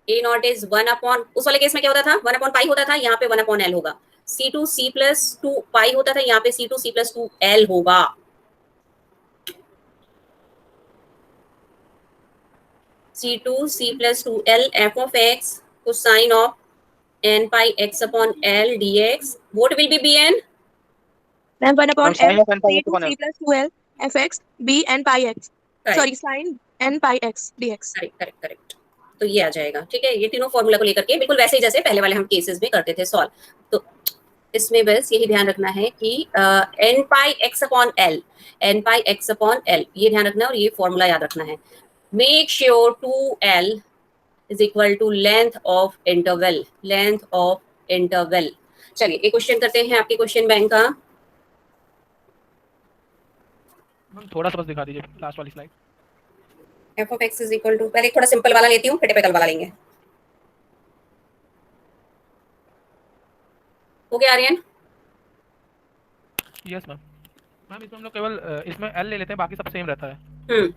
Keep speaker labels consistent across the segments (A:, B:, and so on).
A: A naught is 1 upon, उस वाले case में क्या होता था 1 अपॉन पाई होता था, यहाँ पे 1 अपॉन एल होगा। C2 C प्लस 2 पाई होता था, यहाँ पे C2 C प्लस 2 एल होगा। C2 C plus 2 L F of x cosine of n pi x upon l dx, what will be bn?
B: Then 1 upon
C: sin
B: l
C: of n pi
B: c
C: x
B: to
C: upon
B: c
C: l.
B: plus 2l fx b n pi x.
A: Correct.
B: Sorry, sin n pi x dx.
A: Correct correct correct. तो ये आ जाएगा, ठीक है। ये तीनों formula को लेकर के बिल्कुल वैसे ही जैसे पहले वाले हम केसेस में करते थे सॉल्व। तो इसमें बस यही ध्यान रखना है कि n pi x upon l, n pi x upon l, ये ध्यान रखना है और ये फॉर्मूला याद रखना है। Make sure 2l is equal to length of interval, length of interval. चलिए एक क्वेश्चन करते हैं आपके क्वेश्चन बैंक का।
C: मैम थोड़ा सा बस दिखा दीजिए लास्ट वाली slide.
A: F of X is equal to, पहले थोड़ा सिंपल वाला लेती हूँ फिर टिपिकल वाला लेंगे। हो गया आर्यन?
C: Yes ma'am. मैम इसमें हम लोग केवल इसमें एल ले लेते हैं, बाकी सब सेम रहता है।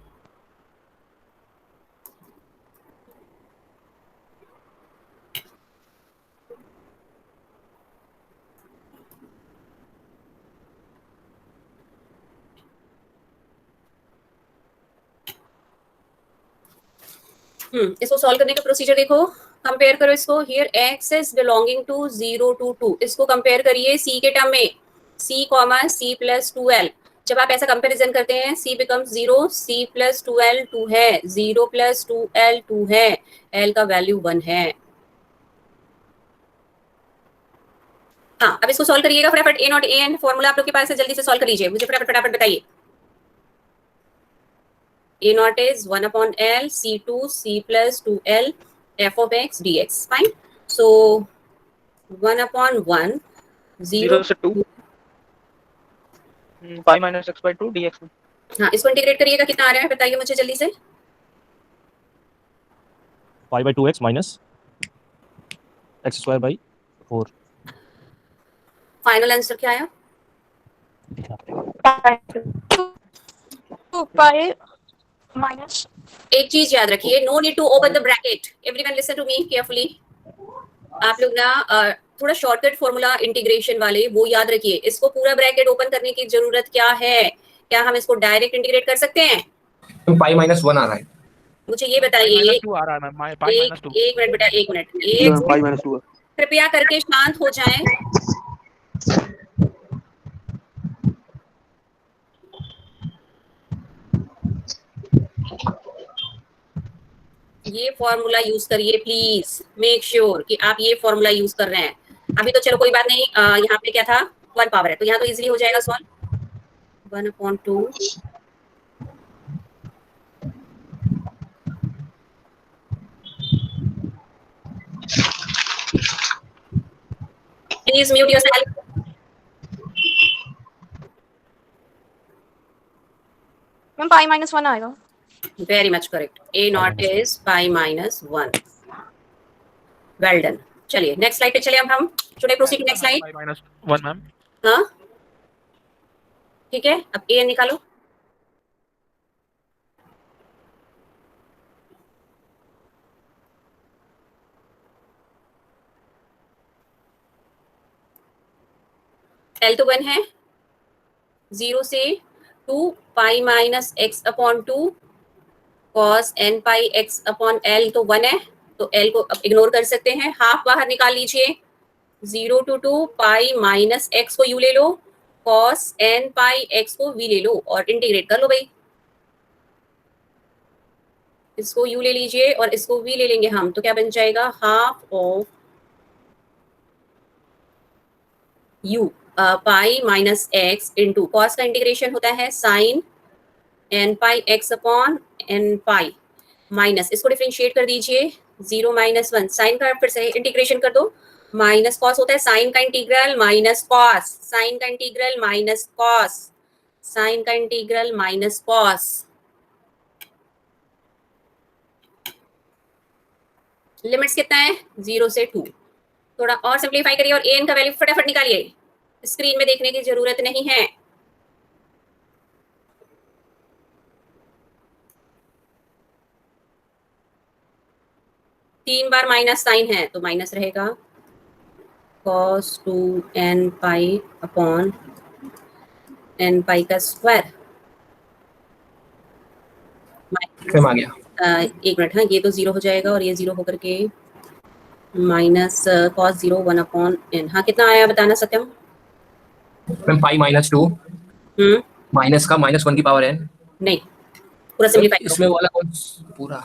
A: इसको सॉल्व करने का प्रोसीजर देखो, कंपेयर करो इसको। Here x is belonging to 0 to 2, इसको कंपेयर करिए c के टर्म में, c comma c plus 2l। जब आप ऐसा कंपैरिजन करते हैं c becomes 0, c plus 2l 2 है, 0 प्लस 2l 2 है, l का वैल्यू 1 है। हाँ, अब इसको सॉल्व करिएगा फटाफट। a not a n formula आप लोग के पास है, जल्दी से सॉल्व कर लीजिए, मुझे फटाफट फटाफट बताइए। a naught is 1 upon l c2 c plus 2l f of x dx, fine. So 1 upon 1 0
C: 0 से 2 pi minus x by 2 dx।
A: हाँ, इसको इंटीग्रेट करिएगा, कितना आ रहा है बताइए मुझे जल्दी से।
D: Pi by 2x minus X square by 4।
A: Final answer क्या आया?
B: 2 pi minus।
A: एक चीज याद रखिए, no need to open the bracket, everyone listen to me carefully. आप लोग ना थोड़ा शॉर्टकट फॉर्मूला इंटीग्रेशन वाले वो याद रखिए, इसको पूरा ब्रैकेट ओपन करने की जरूरत क्या है? क्या हम इसको डायरेक्ट इंटीग्रेट कर सकते हैं?
E: तो पाई माइनस 1 आ रहा है।
A: मुझे ये
C: पाई
A: बताइए,
C: माइनस 2 आ रहा है मैम, पाई माइनस 2।
A: एक मिनट बेटा, एक मिनट, एक
C: पाई माइनस 2
A: कृपया करके शांत हो जाएं। ये फॉर्मूला यूज करिए प्लीज, मेक श्योर कि आप ये फॉर्मूला यूज कर रहे हैं। अभी तो चलो कोई बात नहीं, यहाँ पे क्या था 1 पावर है, तो यहाँ तो इजीली हो जाएगा solve. 1/2 please mute yourself.
B: Ma'am pi minus 1 आएगा।
A: Very much correct, a not is pi minus 1। Well done. चलिए नेक्स्ट स्लाइड पे चले अब हम। Should I proceed next slide?
C: Pi minus 1 ma'am.
A: हाँ ठीक है, अब a निकालो। l तो 1 है, 0 से 2 pi minus x upon 2 cos n pi x upon l तो 1 है, तो l को अब इग्नोर कर सकते हैं, हाफ बाहर निकाल लीजिए। 0 to 2 पाई माइनस x को u ले लो, cos n पाई x को v ले लो और इंटीग्रेट कर लो भाई। इसको u ले लीजिए और इसको v ले लेंगे हम, तो क्या बन जाएगा half of u pi minus x into cos का इंटीग्रेशन होता है sine n pi x upon n pi minus, इसको डिफरेंशिएट कर दीजिए 0 माइनस 1, साइन का फिर से इंटीग्रेशन कर दो, माइनस कॉस होता है साइन का इंटीग्रल माइनस कॉस, साइन का इंटीग्रल माइनस कॉस, साइन का इंटीग्रल माइनस कॉस। लिमिट्स कितना है 0 से 2। थोड़ा और सिंप्लीफाई करिए और एन का वैल्यू फटाफट निकालिए, स्क्रीन में देखने की जरूरत नहीं है। 3 बार माइनस साइन है तो माइनस रहेगा cos 2n पाई अपॉन n पाई का स्क्वायर।
E: मैम आ गया।
A: एक मिनट, हाँ ये तो 0 हो जाएगा और ये 0 होकर के माइनस cos 0 1 अपॉन n। हाँ कितना आया बताना सत्यम?
E: मैम पाई माइनस 2 माइनस का माइनस 1 की पावर n।
A: नहीं, पूरा सिंपलीफाई करो।
E: इसमें वाला कौन पूरा?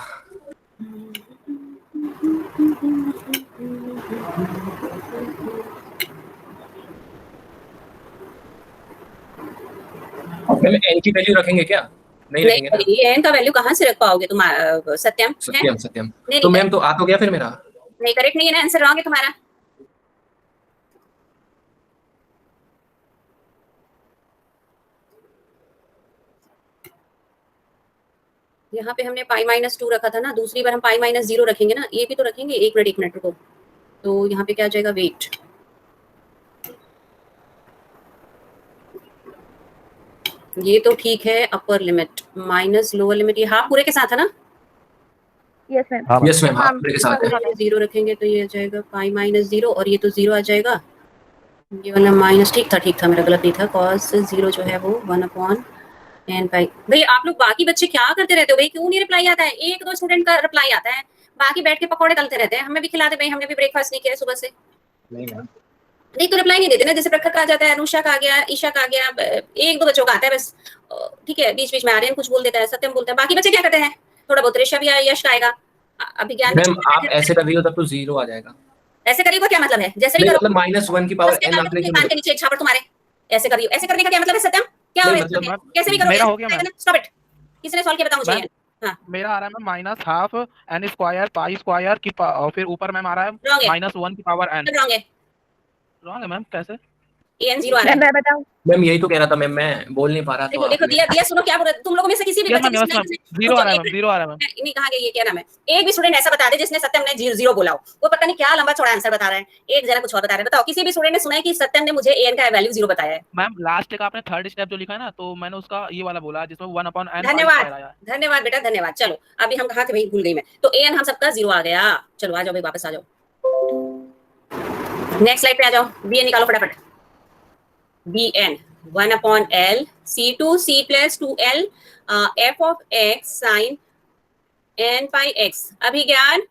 E: मैम n की वैल्यू रखेंगे क्या? नहीं रखेंगे ना?
A: नहीं, n का वैल्यू कहाँ से रख पाओगे तुम सत्यम?
E: सत्यम सत्यम।
A: नहीं,
E: तो
A: नहीं,
E: मैम तो आ तो गया फिर मेरा।
A: नहीं करेक्ट नहीं है ना, आंसर रॉन्ग है तुम्हारा। यहाँ पे हमने पाई माइनस 2 रखा था ना, दूसरी बार हम पाई माइनस 0 रखेंगे ना, ये भी तो रखेंगे। एक मिनट रुको, तो यहाँ पे क्या आ जाएगा, वेट, ये तो ठीक है। Upper limit minus lower limit, ये हाफ पूरे के साथ है ना?
B: Yes ma'am.
D: हाँ
E: यस मैम, हाफ के साथ है।
A: 0 रखेंगे तो ये आ जाएगा पाई माइनस 0 और ये तो 0 आ जाएगा। ये वाला माइनस ठीक था, मेरा गलत नहीं था। cos 0 जो है वो 1 अपॉन n पाई। भाई आप लोग बाकी बच्चे क्या करते रहते हो भाई? क्यों नहीं रिप्लाई आता है? एक दो स्टूडेंट का रिप्लाई आता है, बाकी बैठ के पकौड़े तलते रहते हैं। हमें भी खिला दे भाई, हमने भी ब्रेकफास्ट नहीं किया सुबह से।
E: नहीं मैम,
A: नहीं तो रिप्लाई नहीं देते ना। जैसे प्रखर का आ जाता है, अनुषा का आ गया, ईशा का आ गया, एक दो बच्चों का आता है बस। ठीक है, बीच बीच में आर्यन कुछ बोल देता है, सत्यम बोलता है, बाकी बच्चे क्या करते हैं? थोड़ा बहुत ऋषभ या यश का आएगा। अभी ज्ञान
E: मैम आप ऐसे कर रही हो तब तो 0 आ जाएगा।
A: ऐसे करिए क्या मतलब है? जैसे भी
E: नहीं
A: करो
E: मतलब माइनस 1 की पावर n आपने
A: कान के नीचे एक छापड़ तुम्हारे ऐसे करियो। ऐसे करने का क्या मतलब है सत्यम? क्या हो
E: नहीं,
A: रहा है?
E: मतलब
A: कैसे भी करो,
C: मेरा हो गया मैम।
A: Stop it. किसने सॉल्व किया बताओ मुझे?
C: मैम, मेरा आ रहा है ma'am minus half n square pi square की और फिर ऊपर मैम आ रहा
A: Wrong
C: है
A: है।
C: माइनस 1 की पावर n।
A: रॉन्ग है,
C: रॉन्ग है मैम, कैसे?
A: an 0 आ रहा है।
B: मैं बताऊं?
E: मैम यही तो कह रहा था मैम, मैं बोल नहीं पा रहा
A: देखो
E: था।
A: देखो, दिया सुनो क्या बोल रहे तुम लोगों में से किसी भी
C: यस
A: बच्चे
C: मैम, यस मैम, 0 आ रहा है मैम, 0 आ रहा है मैम।
A: नहीं कहा गया, ये क्या नाम है? एक भी स्टूडेंट ऐसा बता दे जिसने सत्यम ने 0 बोला हो। वो पता नहीं क्या लंबा चौड़ा आंसर बता रहा है, एक जना कुछ और बता रहा है। बताओ किसी भी स्टूडेंट ने सुना है कि सत्यम ने मुझे an का वैल्यू 0 बताया है?
C: मैम लास्ट का आपने थर्ड स्टेप जो लिखा है ना, तो मैंने उसका ये वाला बोला जिसमें 1 अपॉन n
A: धन्यवाद धन्यवाद बेटा, धन्यवाद। चलो अभी हम कहा थे भाई, भूल गई मैं। तो an हम सबका 0 आ गया। चलो आ जाओ भाई, वापस आ जाओ, नेक्स्ट स्लाइड पे आ जाओ। bn निकालो फटाफट। bn 1 upon l c2 c plus 2l f of x sine n pi x। Abhigyan,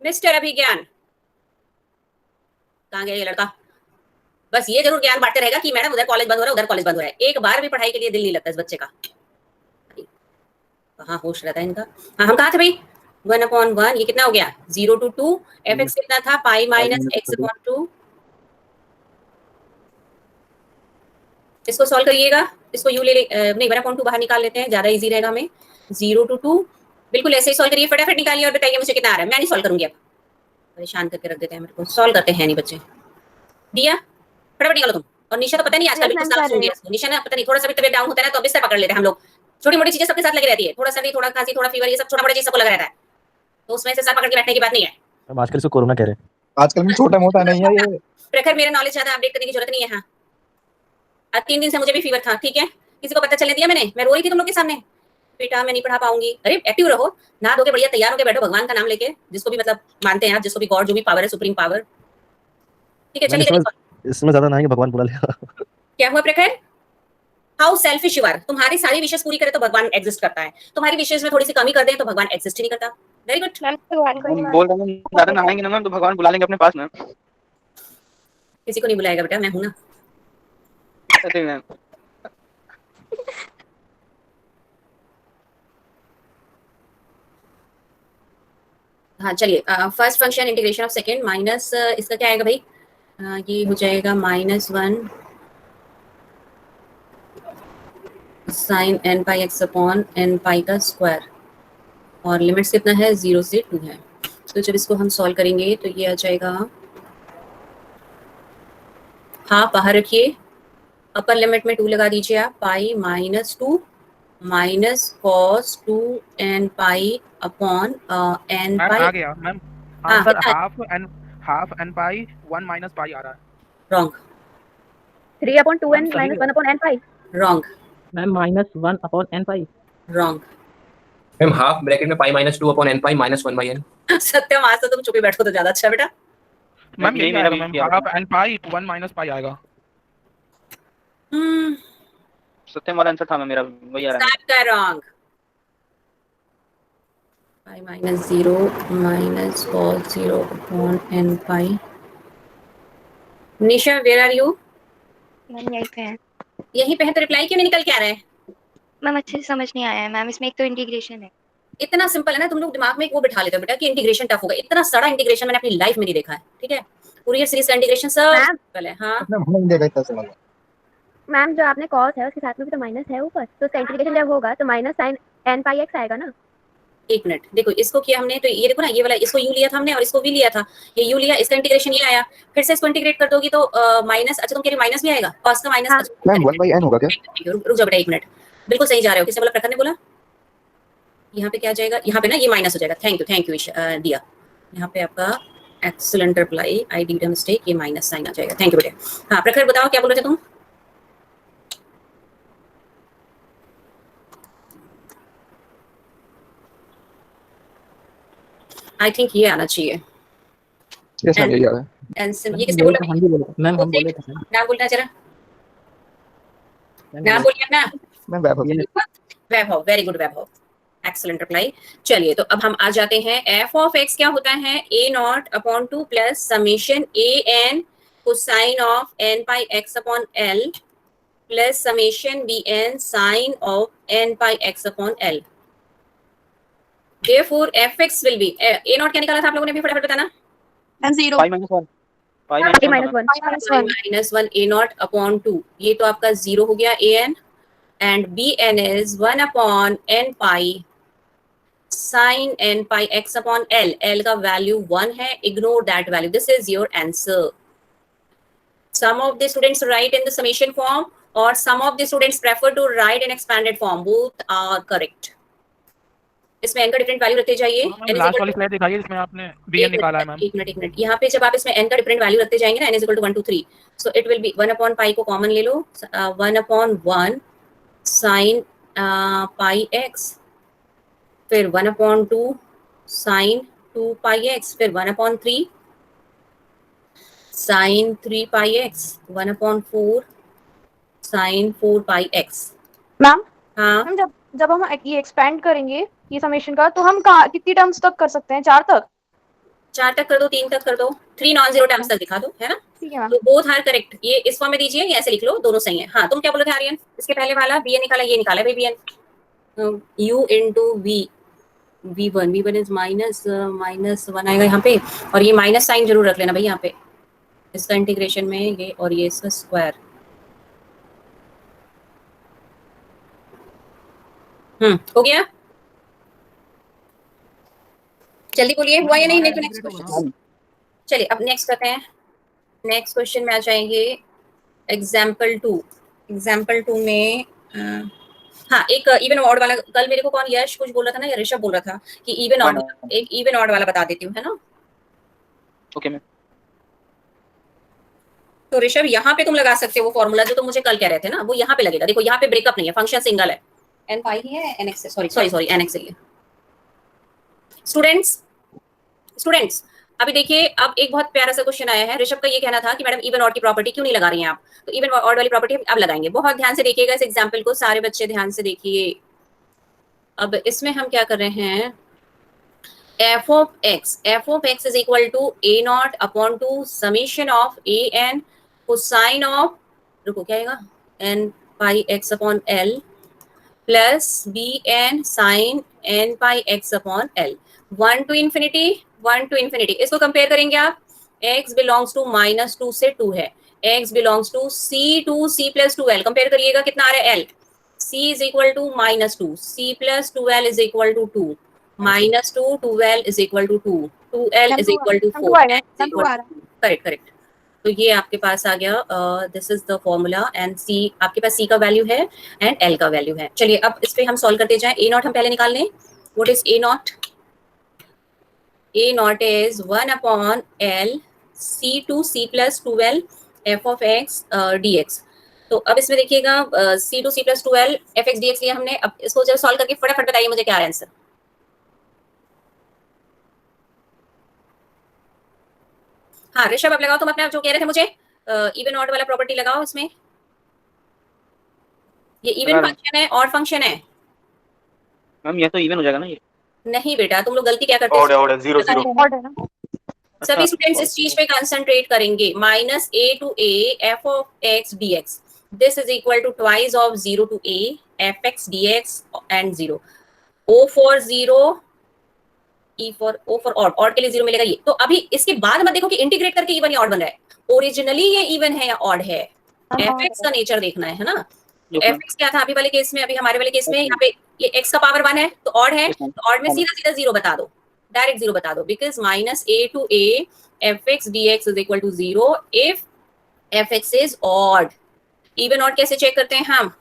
A: mister Abhigyan कहाँ गया ये लड़का? बस ये जरूर ज्ञान बांटते रहेगा कि मैडम उधर कॉलेज बंद हो रहा है, उधर कॉलेज बंद हो रहा है। एक बार भी पढ़ाई के लिए दिल नहीं लगता इस बच्चे का। कहाँ होश रहता है इनका? हाँ हम कहा थे भाई 1 अपॉन 1, ये कितना हो गया? 0 to 2 fx कितना था? Pi minus x upon 2। इसको सॉल्व करिएगा, इसको यू नहीं 1 अपॉन 2 बाहर निकाल लेते हैं, ज्यादा इजी रहेगा हमें। 0 to 2 बिल्कुल ऐसे ही सॉल्व करिए, फटाफट निकालिए और बताइए मुझे कितना आ रहा है। मैं नहीं सॉल्व करूंगी, अब परेशान करके रख देते हैं मेरे को। सॉल्व करते हैं नहीं बच्चे। दिया फटाफट निकालो तुम। और निशा तो पता नहीं आजकल बिल्कुल साफ सुन गया इसको। निशा ना पता नहीं, थोड़ा सा भी तबीयत डाउन होता है ना तो बिस्तर पकड़ लेते हैं हम लोग। छोटी मोटी चीजें सबके साथ लगी रहती है, थोड़ा सर्दी, थोड़ा खांसी, थोड़ा फीवर, ये सब छोटा मोटा चीज सबको लगा रहता है, तो उसमें से सर पकड़ के बैठने की बात नहीं है।
D: मैम आजकल इसको कोरोना कह रहे हैं।
F: आजकल में छोटा मोटा नहीं है ये।
A: प्रखर मेरा नॉलेज ज्यादा अपडेट करने की जरूरत नहीं है। हाँ आज 3 दिन से मुझे भी फीवर था, ठीक है, किसी को पता चलने दिया मैंने? मैं रो रही थी तुम लोग के सामने, बेटा मैं नहीं पढ़ा पाऊंगी। अरे एक्टिव रहो, नहा धो के बढ़िया तैयार होके बैठो, भगवान का नाम लेके, जिसको भी मतलब मानते हैं आप, जिसको भी गॉड जो भी पावर है, सुप्रीम पावर। ठीक है चलिए।
D: इसमें ज्यादा ना भगवान बुला लिया।
A: क्या हुआ Prakhar? How selfish you are. तुम्हारी सारी विशेष पूरी करे तो भगवान एग्जिस्ट करता है, तुम्हारी विशेष में थोड़ी सी कमी कर दें तो भगवान एग्जिस्ट ही नहीं करता। Very good.
G: हम बोल रहे हैं ज्यादा नहाएंगे ना मैम तो भगवान बुला लेंगे अपने पास में।
A: किसी को नहीं बुलाएगा बेटा, मैं हूं ना।
G: अरे मैम
A: हाँ चलिए, first function integration of second minus इसका क्या आएगा भाई? ये हो जाएगा -1 sign n pi x upon n पाई का स्क्वायर, और लिमिट्स कितना है? 0 से 2 है। तो जब इसको हम सॉल्व करेंगे तो ये आ जाएगा, हाँ बाहर रखिए, अपर लिमिट में 2 लगा दीजिए आप, pi -2 minus cos 2 n pi upon n
C: ma'am
A: pi.
C: आ गया मैम
A: हाँ,
C: आंसर,
A: कितना?
C: Half n pi 1 minus pi आ रहा है।
A: Wrong.
B: 3 upon 2n minus 1 upon n pi.
A: Wrong.
H: Ma'am -1 upon n pi.
A: Wrong.
E: Ma'am half bracket में pi minus 2 upon n pi minus 1 by n।
A: Satyam आज तो तुम चुप ही बैठो तो ज्यादा अच्छा बेटा।
C: मैम
G: यही
C: यही
G: मेरा
C: आएगा
G: भी
C: मैम,
G: किया
C: हाफ एन पाई 1 माइनस पाई आएगा।
G: सत्यम वाला आंसर था मेरा, वही आ रहा है।
A: आपका wrong. Pi minus 0 minus cos 0 upon n pi. Nisha where are you?
H: Ma'am यहीं पे है।
A: यहीं पे है तो रिप्लाई क्यों नहीं निकल के आ रहा है?
H: मैम अच्छे से समझ नहीं आया है मैम, इसमें एक तो इंटीग्रेशन है।
A: इतना सिंपल है ना, तुम लोग दिमाग में एक वो बिठा लेते हो बेटा कि इंटीग्रेशन टफ होगा। इतना सारा इंटीग्रेशन मैंने अपनी लाइफ में नहीं देखा है, ठीक है। फूरियर सीरीज का इंटीग्रेशन सब
B: मैम
A: सिंपल है। हाँ
F: अपने हम नहीं देखा इतना समझ।
B: मैम जो आपने cos है उसके साथ में भी तो माइनस है ऊपर, तो उसका इंटीग्रेशन जब होगा तो minus sign n pi x आएगा ना।
A: एक मिनट देखो, इसको किया हमने तो ये देखो ना, ये वाला इसको यू लिया था हमने और इसको भी लिया था। ये यू लिया, इसका इंटीग्रेशन ये आया, फिर से इसको इंटीग्रेट कर दोगी तो माइनस, अच्छा तुम कह रहे माइनस भी आएगा, cos का माइनस।
B: हाँ।
F: मैम 1/n होगा क्या?
A: रुक जाओ बेटा एक मिनट, बिल्कुल सही जा रहे हो। किसने बोला? प्रखर ने बोला। यहाँ पे क्या जाएगा, यहाँ पे ना ये माइनस हो जाएगा। थैंक यू दिया। यहाँ पे आपका excellent reply, I did a mistake, ये माइनस साइन आ जाएगा। थैंक यू बेटा। हाँ प्रखर बताओ क्या बोल रहे थे तुम? आई थिंक ये आना चाहिए।
F: यस मैम, यही आ रहा है।
A: एंड ये किसने बोला?
D: हम भी बोले मैम, हम बोले थे
A: नाम बोलना जरा, नाम बोलिए अपना।
F: मैम वैभव।
A: वैभव, वेरी गुड वैभव, एक्सीलेंट रिप्लाई। चलिए तो अब हम आ जाते हैं, एफ ऑफ एक्स क्या होता है? A naught upon 2 plus summation a n cosine of n pi x upon l plus summation b N sine of n pi x upon l. Therefore fx will be a naught क्या निकाला था आप लोगों ने भी? फटाफट बताना।
H: 0
G: पाई minus 1, pi
B: a
G: minus 1
B: minus 1
A: minus 1 a naught upon 2, ये तो आपका 0 हो गया a n, and b n is 1 upon n pi sine n pi x upon l। l का वैल्यू 1 है, ignore that value, this is your answer. Some of the students write in the summation form or some of the students prefer to write in expanded form. Both are correct. इसमें n का different value रखते जाइए।
C: Last वाली slide दिखाइए जिसमें आपने bn निकाला है मैम।
A: एक मिनट, यहाँ पे जब आप इसमें n का डिफरेंट वैल्यू रखते जाएंगे ना, n is equal to 1 2 3, so it will be 1 upon pi को कॉमन ले लो, 1 अपॉन 1 साइन पाई x, फिर 1 अपॉन 2 साइन 2 पाई x, फिर 1 अपॉन 3 साइन 3 पाई x, 1 अपॉन 4 साइन 4 पाई x।
I: मैम
A: हाँ
I: मैम जब हम ये एक्सपेंड करेंगे ये समेशन का, तो हम कितनी टर्म्स तक कर सकते हैं? 4 तक?
A: 4 तक कर दो, 3 तक कर दो, 3 नॉन जीरो टर्म्स तक दिखा दो, है ना?
I: ठीक है मैम।
A: तो बोथ आर करेक्ट। ये इस फॉर्म में दीजिए, ये ऐसे लिख लो, दोनों सही है। हाँ तुम क्या बोल रहे थे आर्यन? इसके पहले वाला bn निकाला, ये निकाला भाई bn, u into v, v1 is minus 1 आएगा यहाँ पे, और ये माइनस साइन जरूर रख लेना भाई यहाँ पे, इसका इंटीग्रेशन में ये, और ये इसका स्क्वायर। हो गया? जल्दी बोलिए, हुआ या नहीं? नहीं तो नेक्स्ट क्वेश्चन। चलिए अब नेक्स्ट करते हैं। नेक्स्ट क्वेश्चन में आ जाएंगे एग्जाम्पल 2। एग्जाम्पल 2 में हाँ एक इवन ऑड वाला, कल मेरे को कौन, यश कुछ बोल रहा था ना या ऋषभ बोल रहा था कि इवन ऑड, एक इवन ऑड वाला बता देती हूँ, है ना?
G: Okay ma'am.
A: तो ऋषभ यहाँ पे तुम लगा सकते हो वो फॉर्मूला जो तुम मुझे कल कह रहे थे ना, वो यहाँ पे लगेगा। देखो यहाँ पे ब्रेकअप नहीं है, फंक्शन सिंगल है, n पाई ही है, nx सॉरी nx है। स्टूडेंट्स अभी देखिए, अब एक बहुत प्यारा सा क्वेश्चन आया है। ऋषभ का ये कहना था कि मैडम इवन ऑड की प्रॉपर्टी क्यों नहीं लगा रही हैं आप? तो इवन ऑड वाली प्रॉपर्टी अब लगाएंगे। बहुत ध्यान से देखिएगा इस एग्जांपल को, सारे बच्चे ध्यान से देखिए। अब इसमें हम क्या कर रहे हैं, f of x is equal to a naught upon 2 summation of a n cosine of, रुको क्या आएगा, n pi x upon l plus B N sine n pi x upon l, 1 to infinity। इसको compare करेंगे आप, x belongs to -2 से 2 है, x belongs to c to c plus 2l, compare करिएगा कितना आ रहा है l, c is equal to -2, c plus 2l is equal to 2, -2 2l is equal to 2, 2l is equal to 4, correct. तो ये आपके पास आ गया, this is the formula, and c आपके पास सी का वैल्यू है एंड एल का वैल्यू है। चलिए अब इस पे हम सॉल्व करते जाएं। ए नॉट हम पहले निकाल लें। What is a naught? A naught is 1 upon l c to c plus 2l f of x dx। तो अब इसमें देखिएगा c to c plus 2l f x dx लिया हमने। अब इसको जब सॉल्व करके फटाफट बताइए मुझे क्या आंसर। हाँ ऋषभ अब लगाओ तुम अपना जो कह रहे थे मुझे इवन ऑड वाला प्रॉपर्टी लगाओ इसमें। ये इवन फंक्शन है ऑड फंक्शन है?
G: मैम ये तो इवन हो जाएगा ना ये।
A: नहीं बेटा तुम लोग गलती क्या करते
G: ऑड है, ऑड है, 0 0
I: ऑड है ना।
A: सभी स्टूडेंट्स इस चीज पे कंसंट्रेट करेंगे। Minus a to a f of x dx this is equal to twice of 0 to a fx dx and 0 o for 0 e for o for odd के लिए 0 मिलेगा ये। तो अभी इसके बाद मत देखो कि इंटीग्रेट करके इवन या ऑड बन रहा है। ओरिजिनली ये इवन है या ऑड है, fx का नेचर देखना है ना। fx क्या था अभी वाले केस में, अभी हमारे वाले केस में यहाँ पे ये x का पावर 1 है तो ऑड है, तो ऑड में सीधा सीधा 0 बता दो, डायरेक्ट 0 बता दो, because minus a to a fx dx is equal to 0 if fx is odd। Even odd कैसे चेक करते हैं हम?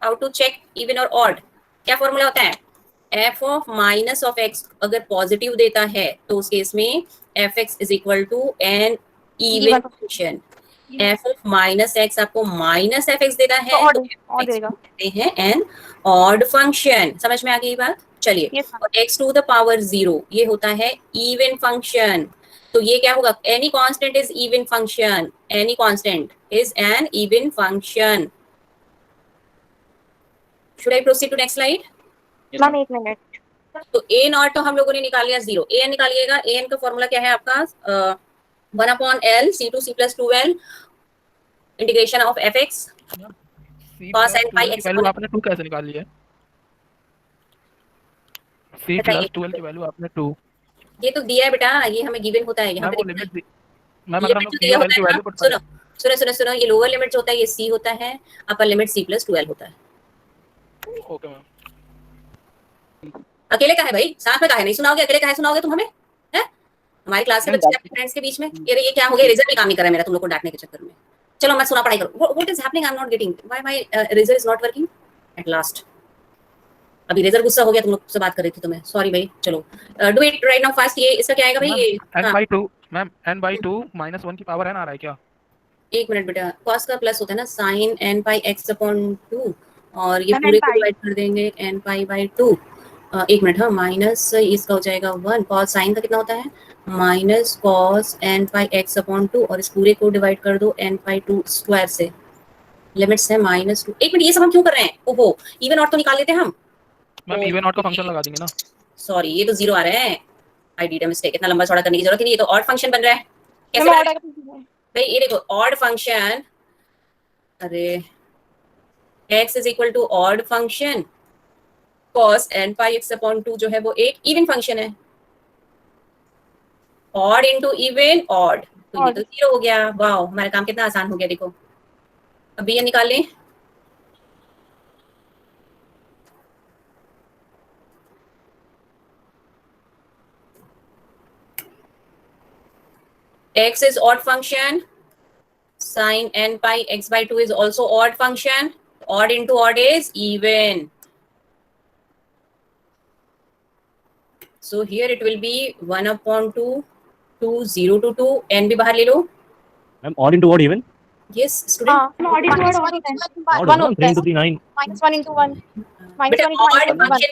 A: हाउ टू चेक इवन और ऑड? क्या फॉर्मूला होता है? f of minus of x अगर पॉजिटिव देता है तो उस केस में fx is equal to an even function. f of minus x आपको माइनस fx देता है
I: तो
A: तो
I: ऑड देगा।
A: कहते हैं an odd फंक्शन। समझ में आ गई बात? चलिए, और x टू द पावर 0 ये होता है इवन फंक्शन। तो ये क्या होगा? Any constant is even function, any constant is an even function. Should I proceed to next slide?
B: Ma'am 1 minute.
A: तो a नॉट तो हम लोगों ने निकाल लिया 0, an निकालिएगा। an का फॉर्मूला क्या है आपका? 1/L c2 c plus 2l integration of fx cos n pi x।
C: Value आपने 2 कैसे निकाल ली है? c plus 2l की वैल्यू आपने 2।
A: ये तो दिया है बेटा, ये हमें गिवन होता है यहाँ
C: मैम वो
A: पे।
C: लिमिट मैम अगर हम लोग
A: दिया
C: c
A: होता
C: की
A: है
C: वैल्यू
A: ना,
C: पुट
A: सुनो सुनो सुनो सुनो, ये लोअर लिमिट जो होता है ये c होता है, upper limit c plus 2l होता है।
C: Okay ma'am.
A: अकेले का है भाई, साथ में का है नहीं सुनाओगे? अकेले का है सुनाओगे तुम हमें? हैं? हमारी क्लास के बच्चे अपने फ्रेंड्स के बीच में ये क्या हो गया? रिजल्ट भी काम नहीं कर रहा है मेरा तुम लोग को डांटने के चक्कर में। चलो मैं सुना पढ़ाई करो। What is happening? I am not getting why my result is not working at last. अभी रिजल्ट गुस्सा हो गया तुम लोग से बात कर रही थी तो मैं सॉरी भाई। चलो do it right now fast. ये इसका क्या आएगा भाई? ये
C: n/2 मैम n/2 -1 की पावर n आ रहा है क्या?
A: एक मिनट बेटा, cos का प्लस होता है ना sin n pi x upon 2 और ये पूरे को डिवाइड कर देंगे n pi by 2। एक मिनट, हाँ माइनस इसका हो जाएगा 1। cos sin का कितना होता है? Minus cos n pi x upon 2 और इस पूरे को डिवाइड कर दो n pi 2 स्क्वायर से। लिमिट्स है -2। एक मिनट, ये सब हम क्यों कर रहे हैं? ओहो, इवन ऑड तो निकाल लेते हैं हम।
C: मैम इवन ऑड का फंक्शन लगा देंगे ना।
A: सॉरी, ये तो 0 आ रहा है। I did a mistake. इतना लंबा चौड़ा करने की जरूरत नहीं, ये तो ऑड फंक्शन बन रहा है। कैसे बन रहा है भाई? ये देखो ऑड फंक्शन, अरे x is equal to odd function, cos n pi x upon 2 जो है वो एक इवन फंक्शन है। ऑड इनटू इवन ऑड, तो ये तो 0 हो गया। वाओ, हमारा काम कितना आसान हो गया। देखो अभी ये निकाल लें। x is odd function, sin n pi x by 2 is also odd function. Odd into odd is even. So here it will be 1/2, 2, 0 to 2, n भी बाहर ले लो।
D: Ma'am odd into odd even?
A: Yes, student.
I: हां, odd into odd होता है।
D: Odd होता है 3 into 3 9।
I: -1 into 1
A: बेटा odd function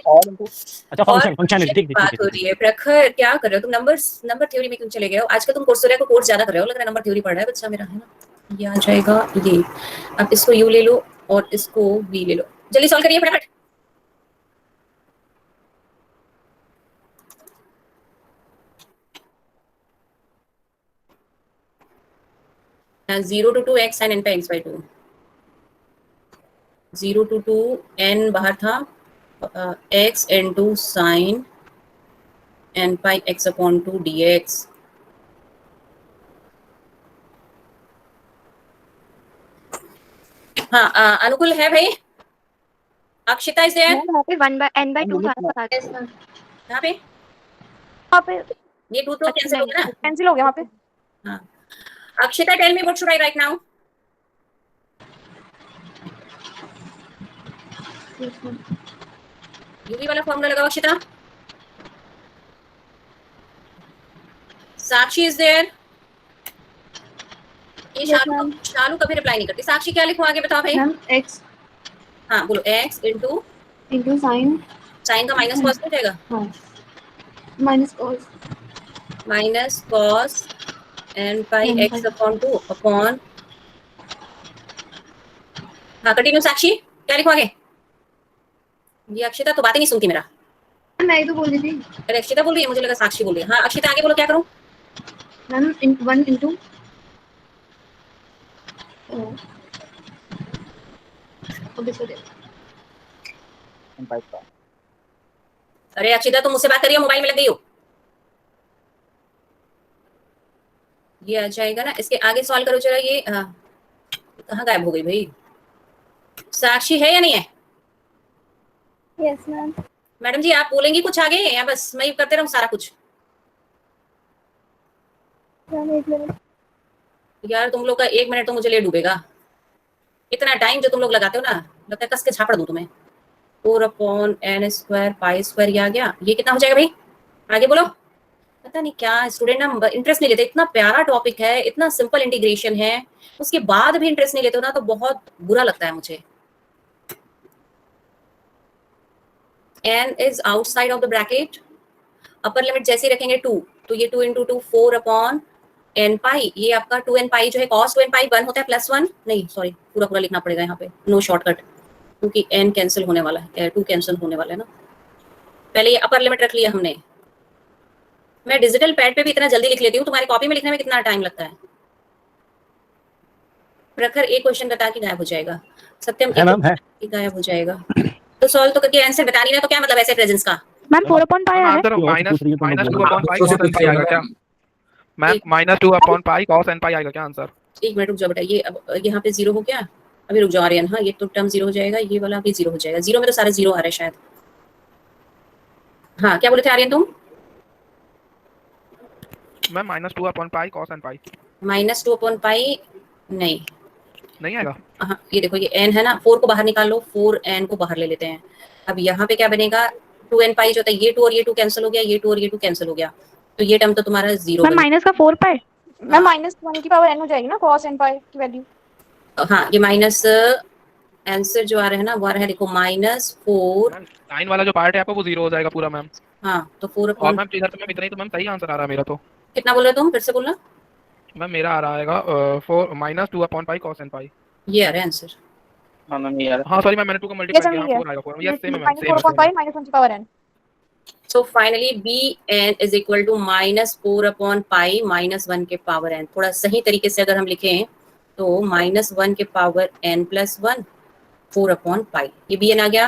D: अच्छा फंक्शन है, ठीक
A: बात हो रही है। प्रखर क्या कर रहे हो तुम? नंबर थ्योरी में क्यों चले गए हो? आजकल तुम कोर्सेरा को कोर्स ज्यादा कर रहे हो, लग रहा है नंबर थ्योरी पढ़ रहा है बच्चा मेरा, है ना। ये आ जाएगा ये। अब इसको यू ले लो और इसको वी ले लो। जल्दी सॉल्व करिए फटाफट। Zero to 2 x sin n pi x by 2। 0 to 2 n बाहर था, x into sin n pi x upon 2 dx। हाँ अनुकूल है भाई? Akshita is there?
H: यहाँ पे 1/n/2 था बता दो।
A: यहाँ पे
I: वहां पे
A: ये 2 तो कैंसिल हो गया ना।
I: कैंसिल हो गया वहां पे।
A: हाँ, Akshita tell me what should I write now? UV वाला फॉर्मूला लगाओ अक्षिता। साक्षी इज देयर? ये शालू कभी रिप्लाई नहीं करती। साक्षी क्या लिखूं आगे बताओ भाई?
J: मैम x
A: हाँ बोलो, x into
J: into sine
A: sine का माइनस कॉस हो जाएगा।
J: हाँ minus cos
A: minus cos n pi x upon 2 upon, हाँ कंटिन्यू साक्षी, क्या लिखो आगे? ये अक्षिता तो बातें नहीं सुनती मेरा।
H: मैं ही तो बोल रही थी
A: अरे अक्षिता बोल रही है, मुझे लगा साक्षी बोल रही है। हाँ अक्षिता आगे बोलो, क्या करूं?
H: मैम 1 into
A: अरे अक्षिता तुम मुझसे बात कर रही हो, मोबाइल में लग गई हो। ये आ जाएगा ना, इसके आगे सॉल्व करो जरा। ये कहाँ गायब हो गई भाई? साक्षी है या नहीं है?
B: Yes ma'am.
A: मैडम जी आप बोलेंगी कुछ आगे या बस मैं ही करते रहूं सारा कुछ? यार तुम लोग का 1 मिनट तो मुझे ले डूबेगा। इतना टाइम जो तुम लोग लगाते हो ना, लगता है कस के झापड़ दूं तुम्हें। 4/n² पाई स्क्वायर, ये आ गया। ये कितना हो जाएगा भाई? आगे बोलो। पता नहीं क्या स्टूडेंट ना इंटरेस्ट नहीं लेते। इतना प्यारा टॉपिक है, इतना सिंपल इंटीग्रेशन है, उसके बाद भी इंटरेस्ट नहीं लेते हो ना, तो बहुत बुरा लगता है मुझे। n is outside of the bracket, upper limit जैसे ही रखेंगे 2, तो ये 2 into 2 4/n पाई, ये आपका 2n पाई जो है cos 2n पाई 1 होता है +1, नहीं सॉरी पूरा पूरा लिखना पड़ेगा यहाँ पे, नो शॉर्टकट, क्योंकि n कैंसिल होने वाला है, 2 कैंसिल होने वाला है ना। पहले ये अपर लिमिट रख लिया हमने। मैं डिजिटल पैड पे भी इतना जल्दी लिख लेती हूँ, तुम्हारी कॉपी में लिखने में कितना टाइम लगता है? प्रखर एक क्वेश्चन बता के गायब हो जाएगा, सत्यम
D: है मैम, है।
A: गायब हो जाएगा। तो सॉल्व तो करके आंसर बता नहीं रहा तो क्या मतलब ऐसे प्रेजेंस का?
I: मैम 4/pi है।
C: Answer -2/pi cos n pi आएगा क्या ma'am? -2/pi cos n pi आएगा क्या आंसर?
A: एक मिनट रुक जाओ बेटा, ये अब यहाँ पे 0 हो गया। अभी रुक जाओ आर्यन, हाँ ये तो टर्म 0 हो जाएगा, ये वाला भी 0 हो जाएगा। 0 में तो सारे 0 आ रहे हैं शायद। हाँ क्या बोले थे आर्यन तुम?
C: Ma'am -2/pi cos n pi
A: -2/pi नहीं
C: आएगा।
A: हाँ ये देखो, ये n है ना, 4 को बाहर निकाल लो, 4n को बाहर ले लेते हैं। अब यहाँ पे क्या बनेगा? 2n पाई जो होता है, ये 2 और ये 2 कैंसिल हो गया, ये 2 और ये 2 कैंसिल हो गया, तो ये टर्म तो तुम्हारा 0
I: मैम माइनस का 4/pi।
B: मैम -1 की पावर n हो जाएगी ना cos n pi की वैल्यू।
A: हाँ ये माइनस आंसर जो आ रहा है ना वो आ रहा है, देखो -4।
C: साइन वाला जो पार्ट है आपका वो 0 हो जाएगा पूरा मैम।
A: हाँ तो 4
C: और मैम इधर तो मैम इतना ही तो मैम सही आंसर आ रहा है मेरा। तो
A: कितना बोल रहे हो तुम? फिर से बोलना।
C: मैम मेरा आ रहा है 2/pi cos n pi।
A: ये आ रहा है आंसर।
G: हाँ मैम ये यार
C: हाँ सॉरी मैम, मैंने 2 को मल्टीप्लाई किया,
B: ये
C: 4 आएगा 4। यस सेम है मैम, सेम
B: -4/pi -1 की power n।
A: So finally bn is equal to -4/pi -1 के पावर n। थोड़ा सही तरीके से अगर हम लिखें तो -1 के पावर n + 1 4/pi, ये bn आ गया।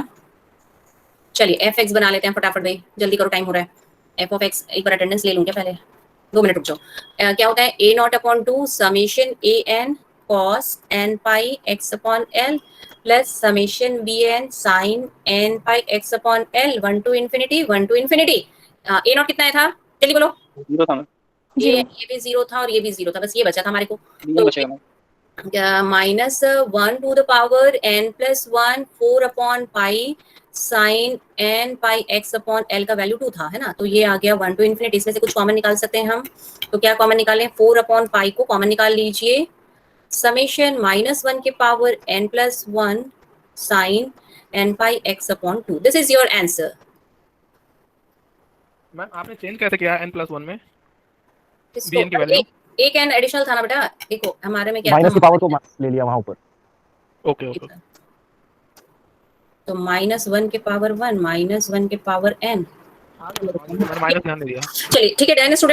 A: चलिए fx बना लेते हैं फटाफट भाई, जल्दी करो टाइम हो रहा है। f of x एक बार अटेंडेंस ले लूं क्या? पहले 2 मिनट रुक जाओ। क्या होता है? a0/2 summation an cos n pi x/l plus summation bn sin n pi x/l 1 to infinity 1 to infinity। a0 कितना है था? जल्दी बोलो।
G: 0 था मैम,
A: ये भी 0 था और ये भी 0 था, बस ये बचा था हमारे को।
G: 0 बचेगा ma'am.
A: -1 to the power n + 1 4/pi sin n pi x/l का वैल्यू 2 था, है ना? तो ये आ गया 1 to infinity। इसमें से कुछ कॉमन निकाल सकते हैं हम, तो क्या कॉमन निकालें? 4/pi को कॉमन निकाल लीजिए। समेशन -1 के power n + 1 sin n pi x/2। This is your answer.
C: Ma'am आपने चेंज कैसे किया n + 1 में
A: किसको?
C: bn की वैल्यू?
A: एक n एडिशनल था ना बेटा, देखो हमारे में क्या
D: माइनस
A: था?
D: की पावर तो ले लिया वहां ऊपर।
C: Okay okay.
A: तो -1 के पावर 1 -1 के पावर n।
C: मैंने माइनस ध्यान नहीं दिया।
A: चलिए ठीक है, डन स्टूडेंट।